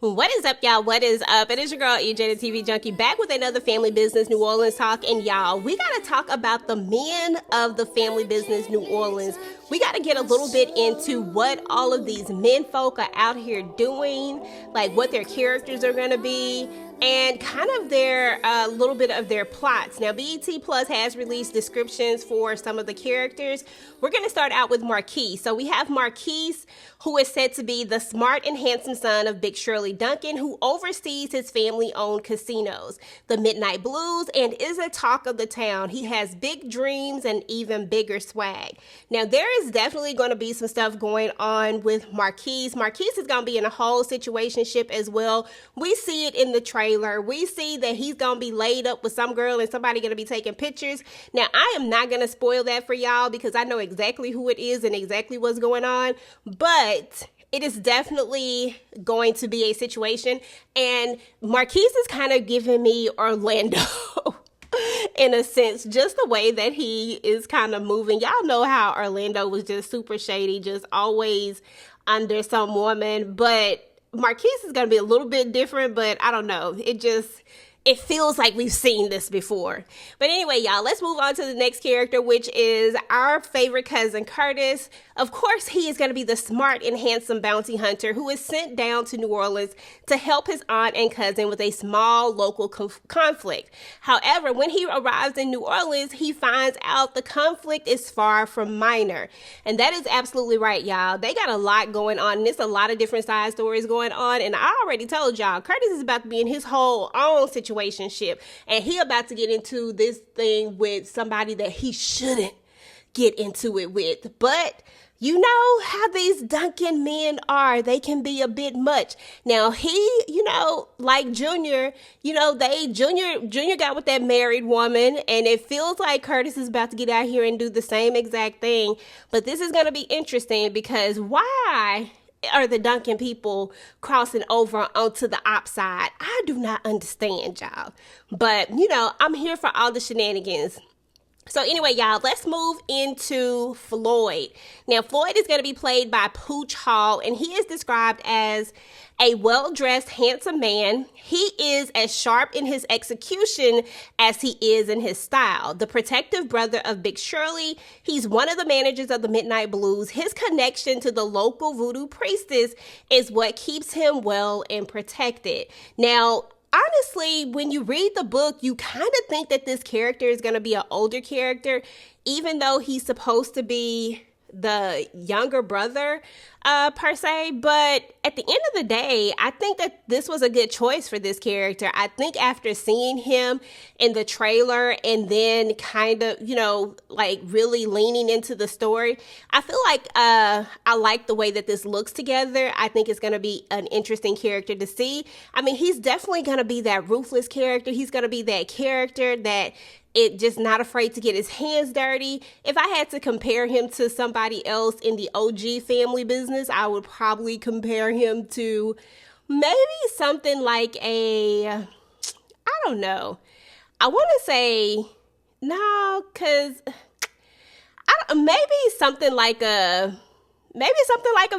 What is up, y'all? What is up? It is your girl, EJ, the TV Junkie, back with another family business New Orleans talk. And y'all, we got to talk about the men of the family business New Orleans. We got to get a little bit into what all of these men folk are out here doing, like what their characters are going to be, and kind of their little bit of their plots. Now, BET Plus has released descriptions for some of the characters. We're going to start out with Marquis. So we have Marquis, who is said to be the smart and handsome son of Big Shirley Duncan, who oversees his family-owned casinos, the Midnight Blues, and is a talk of the town. He has big dreams and even bigger swag. Now, there is definitely going to be some stuff going on with Marquis. Marquis is going to be in a whole situationship as well. We see it in the trailer. We see that he's going to be laid up with some girl and somebody going to be taking pictures. Now, I am not going to spoil that for y'all because I know exactly who it is and exactly what's going on, but it is definitely going to be a situation. And Marquis is kind of giving me Orlando in a sense, just the way that he is kind of moving. Y'all know how Orlando was just super shady, just always under some woman. But Marquis is going to be a little bit different, but I don't know. It feels like we've seen this before. But anyway, y'all, let's move on to the next character, which is our favorite cousin, Curtis. Of course, he is going to be the smart and handsome bounty hunter who is sent down to New Orleans to help his aunt and cousin with a small local conflict. However, when he arrives in New Orleans, he finds out the conflict is far from minor. And that is absolutely right, y'all. They got a lot going on, and there's a lot of different side stories going on. And I already told y'all, Curtis is about to be in his whole own situation. And he about to get into this thing with somebody that he shouldn't get into it with. But you know how these Duncan men are. They can be a bit much. Now he, like Junior, Junior got with that married woman, and it feels like Curtis is about to get out here and do the same exact thing. But this is going to be interesting because why are the Duncan people crossing over onto the op side? I do not understand, y'all. But, I'm here for all the shenanigans. So anyway, y'all, let's move into Floyd. Now, Floyd is going to be played by Pooch Hall, and he is described as a well-dressed, handsome man. He is as sharp in his execution as he is in his style. The protective brother of Big Shirley, he's one of the managers of the Midnight Blues. His connection to the local voodoo priestess is what keeps him well and protected. Now, honestly, when you read the book, you kind of think that this character is going to be an older character, even though he's supposed to be the younger brother per se. But at the end of the day, I think that this was a good choice for this character. I think after seeing him in the trailer and then kind of, really leaning into the story, I feel like I like the way that this looks together. I think it's going to be an interesting character to see. I mean, he's definitely going to be that ruthless character. He's going to be that character that it just not afraid to get his hands dirty. If I had to compare him to somebody else in the OG family business, I would probably compare him to maybe something like I don't know. I want to say, no, because maybe something like a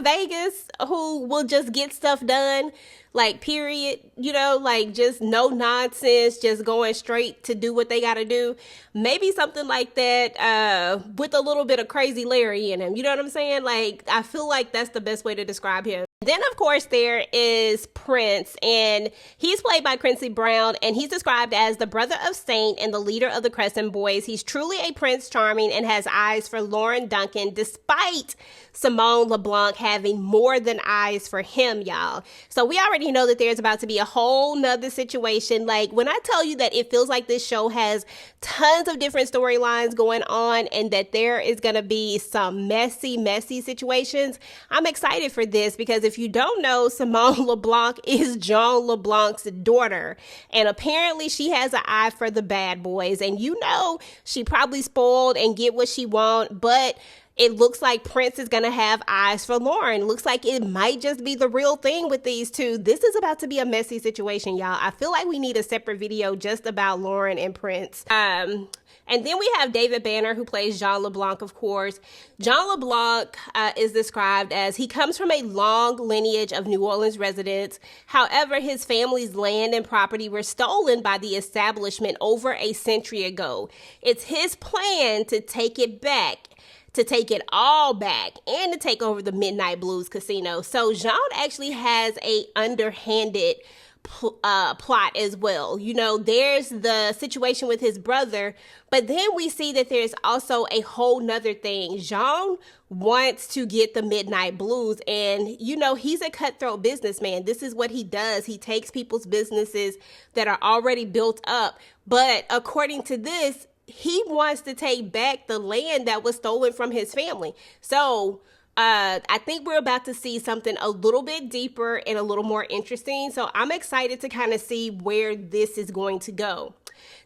Vegas who will just get stuff done, like period, like just no nonsense, just going straight to do what they got to do. Maybe something like that with a little bit of crazy Larry in him. You know what I'm saying? Like, I feel like that's the best way to describe him. Then, of course, there is Prince, and he's played by Quincy Brown, and he's described as the brother of Saint and the leader of the Crescent Boys. He's truly a Prince Charming and has eyes for Lauren Duncan, despite Simone LeBlanc having more than eyes for him, y'all. So we already know that there's about to be a whole nother situation. Like, when I tell you that it feels like this show has tons of different storylines going on and that there is going to be some messy situations, I'm excited for this because if you don't know, Simone LeBlanc is Jean LeBlanc's daughter. And apparently she has an eye for the bad boys. And she probably spoiled and get what she want. But it looks like Prince is going to have eyes for Lauren. Looks like it might just be the real thing with these two. This is about to be a messy situation, y'all. I feel like we need a separate video just about Lauren and Prince. And then we have David Banner, who plays Jean LeBlanc, of course. Jean LeBlanc is described as he comes from a long lineage of New Orleans residents. However, his family's land and property were stolen by the establishment over a century ago. It's his plan to take it back, to take it all back, and to take over the Midnight Blues Casino. So Jean actually has a underhanded plot as well. You know, there's the situation with his brother, but then we see that there's also a whole nother thing. Jean wants to get the Midnight Blues, and you know, he's a cutthroat businessman. This is what he does. He takes people's businesses that are already built up, but according to this, he wants to take back the land that was stolen from his family. So I think we're about to see something a little bit deeper and a little more interesting. So I'm excited to kind of see where this is going to go.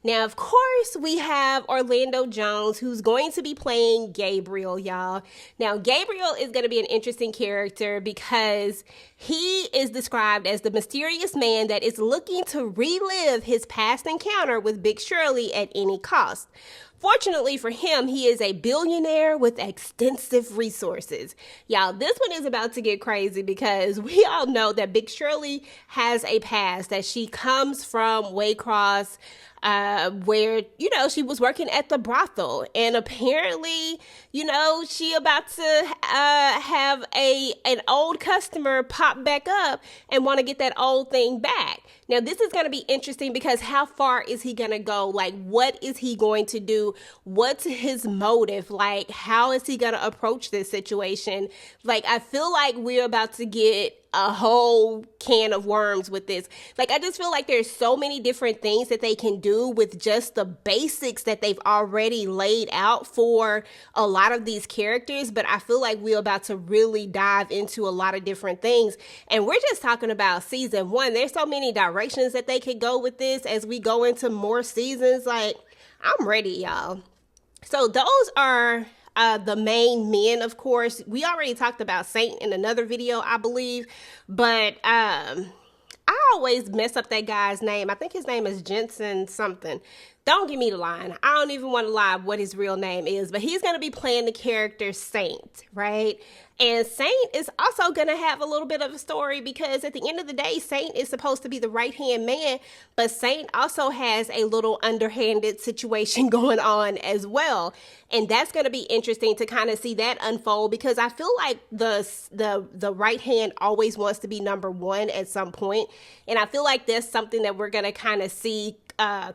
Now, of course, we have Orlando Jones, who's going to be playing Gabriel, y'all. Now, Gabriel is going to be an interesting character because he is described as the mysterious man that is looking to relive his past encounter with Big Shirley at any cost. Fortunately for him, he is a billionaire with extensive resources. Y'all, this one is about to get crazy because we all know that Big Shirley has a past, that she comes from Waycross, where, you know, she was working at the brothel, and apparently, you know, she about to have an old customer pop back up and want to get that old thing back. Now, this is going to be interesting because how far is he going to go? Like, what is he going to do? What's his motive? Like, how is he going to approach this situation? Like, I feel like we're about to get a whole can of worms with this. Like, I just feel like there's so many different things that they can do with just the basics that they've already laid out for a lot of these characters. But I feel like we're about to really dive into a lot of different things. And we're just talking about season one. There's so many directions that they could go with this as we go into more seasons. Like, I'm ready, y'all. So those are the main men, of course. We already talked about Saint in another video, I believe, but I always mess up that guy's name. I think his name is Jensen something. Don't give me the line. I don't even want to lie what his real name is, but he's going to be playing the character Saint, right? And Saint is also going to have a little bit of a story because at the end of the day, Saint is supposed to be the right-hand man, but Saint also has a little underhanded situation going on as well. And that's going to be interesting to kind of see that unfold because I feel like the right hand always wants to be number one at some point. And I feel like that's something that we're going to kind of see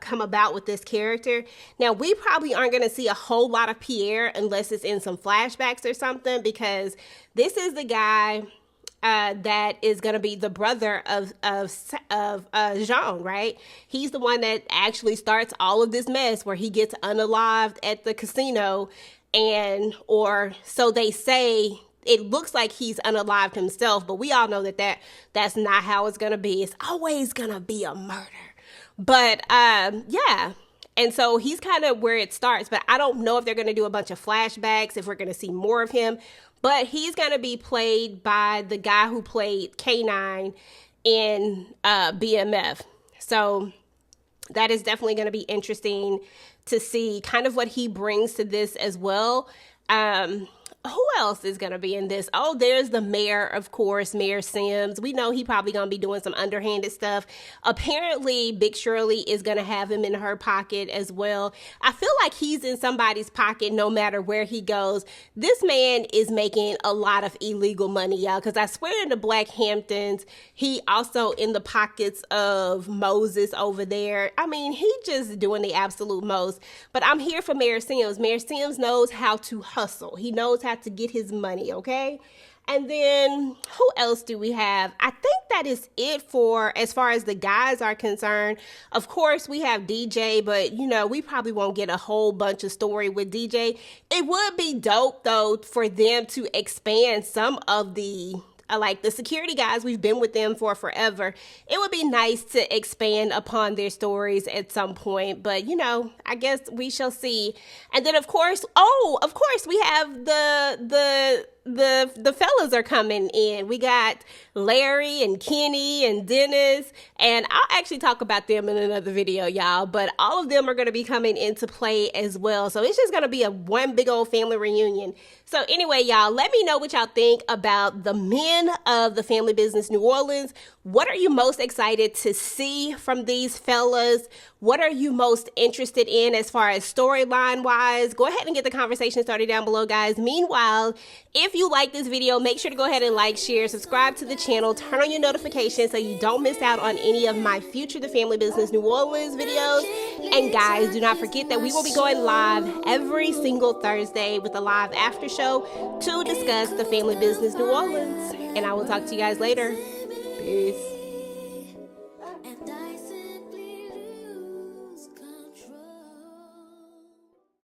come about with this character. Now, we probably aren't going to see a whole lot of Pierre unless it's in some flashbacks or something, because this is the guy that is going to be the brother of Jean, right? He's the one that actually starts all of this mess where he gets unalived at the casino, and or so they say. It looks like he's unalived himself, but we all know that's not how it's going to be. It's always going to be a murder. But yeah, and so he's kind of where it starts, but I don't know if they're going to do a bunch of flashbacks, if we're going to see more of him, but he's going to be played by the guy who played K9 in BMF. So that is definitely going to be interesting to see kind of what he brings to this as well. Who else is going to be in this? Oh, there's the mayor, of course, Mayor Sims. We know he probably going to be doing some underhanded stuff. Apparently, Big Shirley is going to have him in her pocket as well. I feel like he's in somebody's pocket no matter where he goes. This man is making a lot of illegal money, y'all, because I swear in the Black Hamptons, he also in the pockets of Moses over there. I mean, he just doing the absolute most. But I'm here for Mayor Sims. Mayor Sims knows how to hustle. He knows how to get his money, okay? And then who else do we have? I think that is it for as far as the guys are concerned. Of course, we have DJ, but you know, we probably won't get a whole bunch of story with DJ. It would be dope though for them to expand some of the like the security guys, we've been with them for forever. It would be nice to expand upon their stories at some point, but you know, I guess we shall see. And then of course, we have the fellas are coming in. We got Larry and Kenny and Dennis, and I'll actually talk about them in another video, y'all, but all of them are going to be coming into play as well. So it's just going to be a one big old family reunion. So anyway, y'all, let me know what y'all think about the Men of the Family Business New Orleans. What are you most excited to see from these fellas? What are you most interested in as far as storyline wise? Go ahead and get the conversation started down below, guys. Meanwhile, if you like this video, make sure to go ahead and like, share, subscribe to the channel, turn on your notifications so you don't miss out on any of my future The Family Business New Orleans videos. And guys, do not forget that we will be going live every single Thursday with a live after show to discuss The Family Business New Orleans. And I will talk to you guys later. Peace.